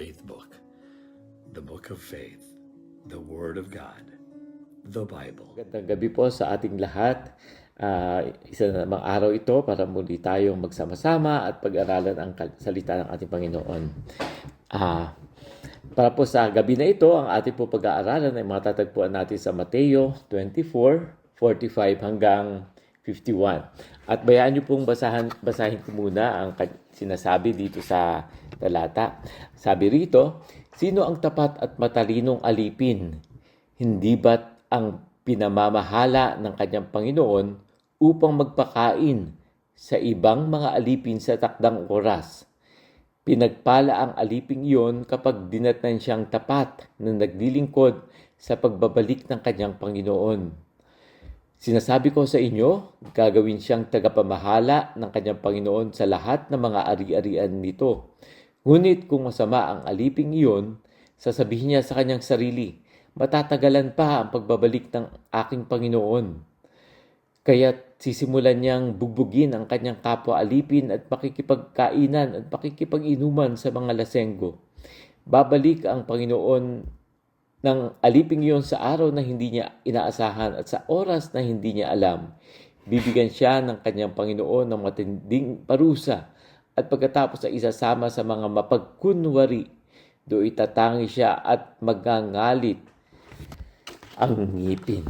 faith book, the book of faith, the Word of God, the Bible. Magandang gabi po sa ating lahat. Isa na namang araw ito para muli tayong magsama-sama at pag-aralan ang salita ng ating Panginoon. Para po sa gabi na ito, ang ating po pag-aaralan ay matatagpuan natin sa Mateo 24:45 hanggang 51. At bayaan niyo pong basahin ko muna ang sinasabi dito sa talata. Sabi rito, sino ang tapat at matalinong alipin? Hindi ba't ang pinamamahala ng kanyang Panginoon upang magpakain sa ibang mga alipin sa takdang oras? Pinagpala ang aliping iyon kapag dinatnan siyang tapat na naglilingkod sa pagbabalik ng kanyang Panginoon. Sinasabi ko sa inyo, gagawin siyang tagapamahala ng kanyang Panginoon sa lahat ng mga ari-arian nito. Ngunit kung masama ang aliping iyon, sasabihin niya sa kanyang sarili, matatagalan pa ang pagbabalik ng aking Panginoon. Kaya sisimulan niyang bugbugin ang kanyang kapwa alipin at makikipagkainan at makikipag-inuman sa mga lasenggo. Babalik ang Panginoon ng aliping iyon sa araw na hindi niya inaasahan at sa oras na hindi niya alam. Bibigyan siya ng kanyang Panginoon ng matinding parusa at pagkatapos ay isasama sa mga mapagkunwari. Doon itatangi siya at magangalit ang ngipin.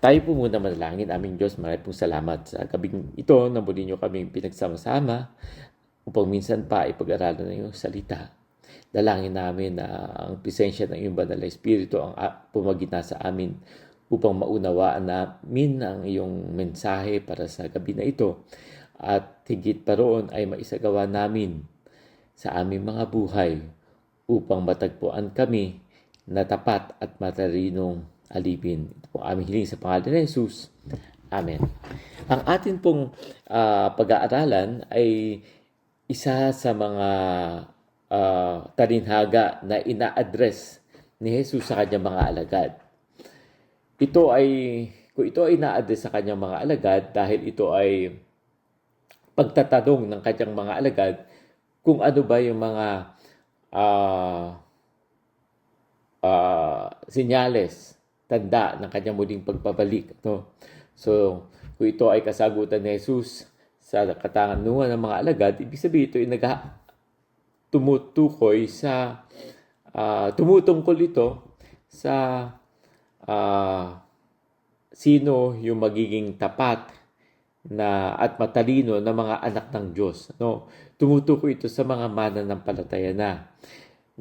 Tayo po muna manalangin. Aming Diyos, maraming pong salamat sa gabing ito na muli niyo kaming pinagsama-sama upang minsan pa ipag-aralan ng iyong salita. Dalangin namin na ang presensya ng iyong banal na Espiritu ang pumagitna sa amin upang maunawaan namin ang iyong mensahe para sa gabi na ito. At higit pa roon ay maisagawa namin sa aming mga buhay upang matagpuan kami na tapat at matalinong alipin. Ito po aming hiling sa pangalan ni Jesus. Amen. Ang atin pong pag-aaralan ay isa sa mga talinhaga na ina-address ni Jesus sa kanyang mga alagad. Kung ito ay ina-address sa kanyang mga alagad dahil ito ay pagtatanong ng kanyang mga alagad kung ano ba yung mga senyales, tanda ng kanyang muling pagbabalik. No? So, kung ito ay kasagutan ni Jesus sa katanungan ng mga alagad, ibig sabihin ito ay tumutungkol ito sa sino yung magiging tapat na at matalino na mga anak ng Diyos. No? Tumutukoy ito sa mga mananampalataya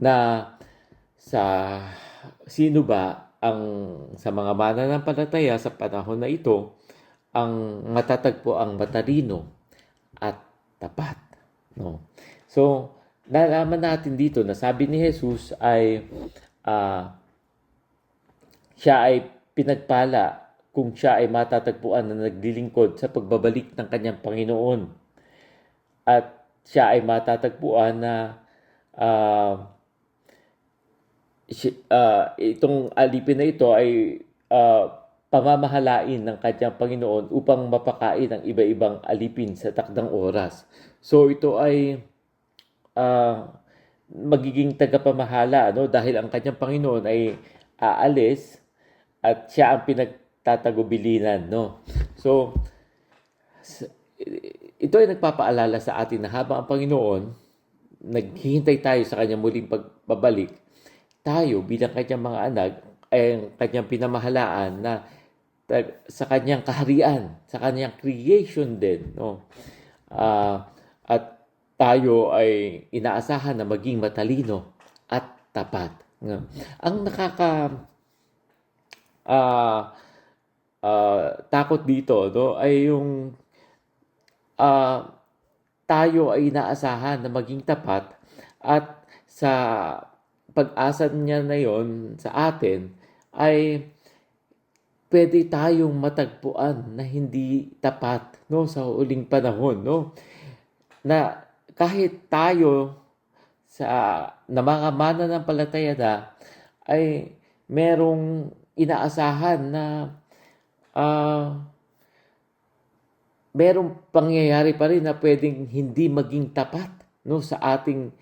na sa sino ba ang sa mga mananampalataya sa panahon na ito ang matatagpo ang matalino at tapat. No? So, nalaman natin dito na sabi ni Jesus ay siya ay pinagpala kung siya ay matatagpuan na naglilingkod sa pagbabalik ng kanyang Panginoon. At siya ay matatagpuan na itong alipin na ito ay pamamahalain ng kanyang Panginoon upang mapakain ang iba-ibang alipin sa takdang oras. So ito ay magiging tagapamahala, no? Dahil ang kanyang Panginoon ay aalis at siya ang pinagtatagubilinan, no? So ito ay nagpapaalala sa atin na habang ang Panginoon naghihintay tayo sa kanyang muling pagbabalik, tayo bilang kanyang mga anak ay ang kanyang pinamahalaan na sa kanyang kaharian, sa kanyang creation din, no? At tayo ay inaasahan na maging matalino at tapat. Ang takot dito, no, ay yung tayo ay inaasahan na maging tapat at sa pag-asa niya na yon sa atin ay pwede tayong matagpuan na hindi tapat, no, sa uling panahon, no, na kahit tayo na mga mananampalataya na ay merong inaasahan na merong pangyayari pa rin na pwedeng hindi maging tapat, no, sa ating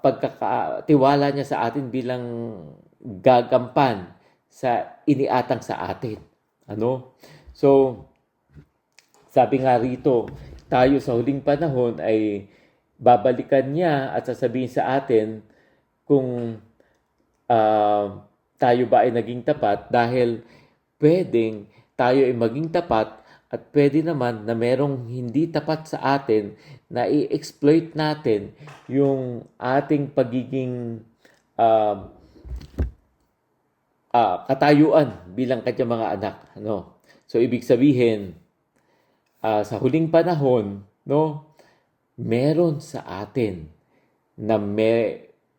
pagkakatiwala niya sa atin bilang gagampan sa iniatang sa atin. Ano? So, sabi nga rito, tayo sa huling panahon ay babalikan niya at sasabihin sa atin kung tayo ba ay naging tapat, dahil pwedeng tayo ay maging tapat at pwede naman na merong hindi tapat sa atin na i-exploit natin yung ating pagiging katayuan bilang kanyang mga anak. No? So, ibig sabihin, sa huling panahon, no, meron sa atin na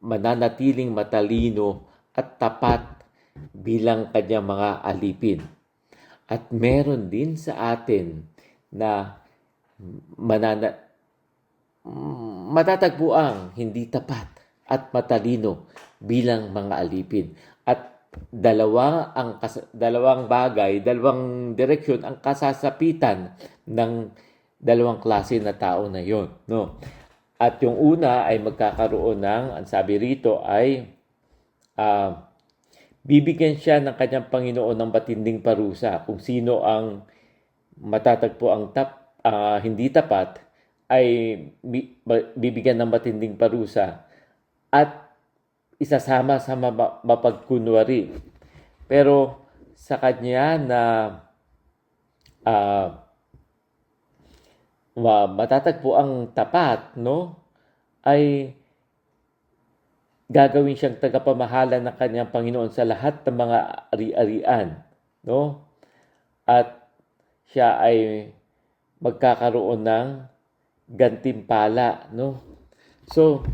mananatiling matalino at tapat bilang kanyang mga alipin. At meron din sa atin na matatagpuang hindi tapat at matalino bilang mga alipin. At dalawang bagay, dalawang direksyon ang kasasapitan ng dalawang klase na tao na yon, no? At yung una ay magkakaroon ng, ang sabi rito ay bibigyan siya ng kanyang Panginoon ng matinding parusa. Kung sino ang matatagpo ang hindi tapat, ay bibigyan ng matinding parusa at isasama sa mapagkunwari. Pero sa kanya na matatagpo ang tapat, no, ay gagawin siyang tagapamahala ng kanyang Panginoon sa lahat ng mga ari-arian, no? At siya ay magkakaroon ng gantimpala, no? So,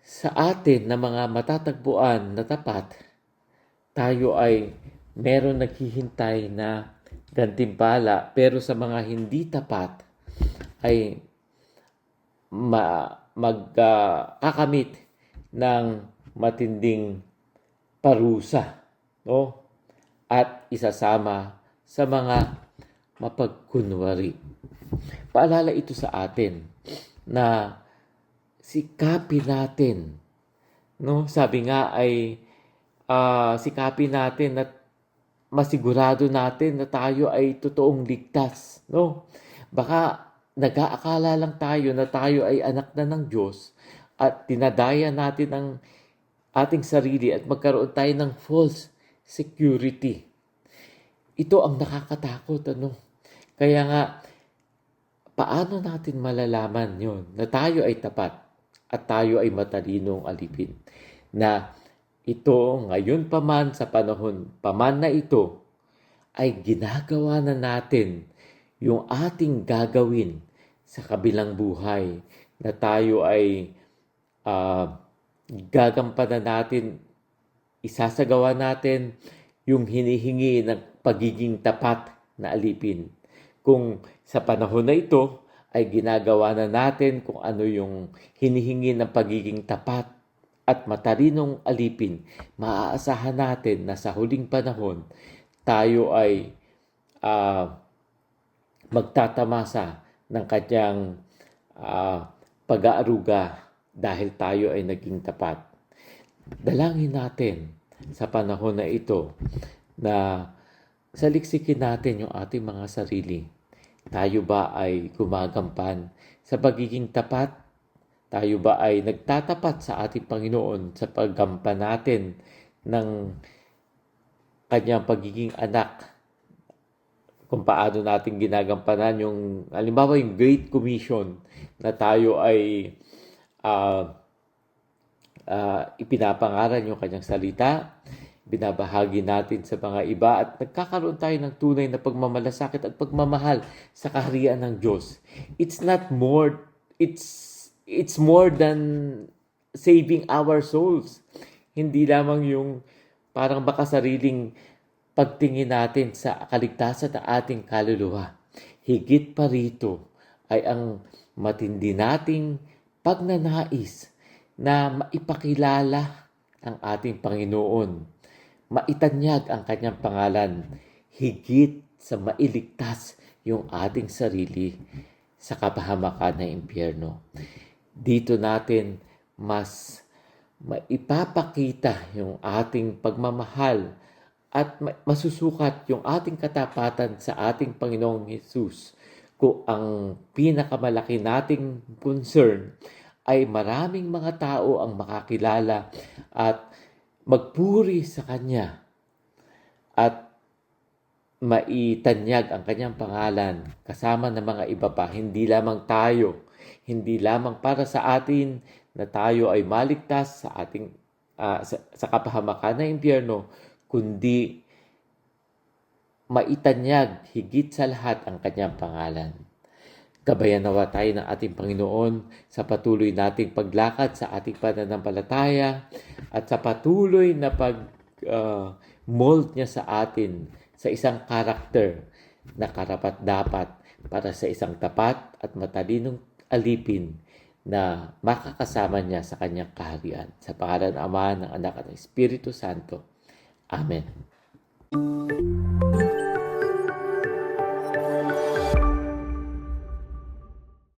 sa atin na mga matatagpuan na tapat, tayo ay meron naghihintay na gantimpala, pero sa mga hindi tapat ay magkakamit ng matinding parusa, no? At isasama sa mga mapagkunwari. Paalala ito sa atin na sikapin natin, no? Sabi nga ay sikapin natin at masigurado natin na tayo ay totoong ligtas, no? Baka nag-aakala lang tayo na tayo ay anak na ng Diyos at dinadaya natin ang ating sarili at magkaroon tayo ng false security. Ito ang nakakatakot, ano? Kaya nga, paano natin malalaman yon na tayo ay tapat at tayo ay matalinong alipin? Na ito, ngayon pa man, sa panahon pa man na ito, ay ginagawa na natin yung ating gagawin sa kabilang buhay, na tayo ay gagampanan natin, isasagawa natin yung hinihingi ng pagiging tapat na alipin. Kung sa panahon na ito ay ginagawa na natin kung ano yung hinihingi ng pagiging tapat at matalinong alipin, maaasahan natin na sa huling panahon tayo ay magtatamasa ng kanyang pag-aaruga dahil tayo ay naging tapat. Dalangin natin sa panahon na ito na saliksikin natin yung ating mga sarili. Tayo ba ay gumagampan sa pagiging tapat? Tayo ba ay nagtatapat sa ating Panginoon sa paggampan natin ng kanyang pagiging anak? Kung paano natin ginagampanan yung, halimbawa, yung Great Commission na tayo ay ipinapangaral yung kanyang salita, binabahagi natin sa mga iba, at nagkakaroon tayo ng tunay na pagmamalasakit at pagmamahal sa kaharian ng Diyos. It's more than saving our souls. Hindi lamang yung parang baka sariling pagtingin natin sa kaligtasan ng ating kaluluwa. Higit pa rito ay ang matindi nating pagnanais na maipakilala ang ating Panginoon, maitanyag ang kanyang pangalan, higit sa mailigtas yung ating sarili sa kapahamakan ng impyerno. Dito natin mas maipapakita yung ating pagmamahal at masusukat yung ating katapatan sa ating Panginoong Hesus kung ang pinakamalaki nating concern ay maraming mga tao ang makakilala at magpuri sa Kanya at maitanyag ang Kanyang pangalan kasama ng mga iba pa, hindi lamang tayo, hindi lamang para sa atin na tayo ay maligtas sa ating sa kapahamakan ng impyerno, kundi maitanyag higit sa lahat ang Kanyang pangalan. Gabayan nawa tayo ng ating Panginoon sa patuloy nating paglakad sa ating pananampalataya at sa patuloy na mold niya sa atin sa isang karakter na karapat-dapat para sa isang tapat at matalinong alipin na makakasama niya sa kanyang kaharian. Sa pangalan ng Ama, ng Anak at ng Espiritu Santo. Amen.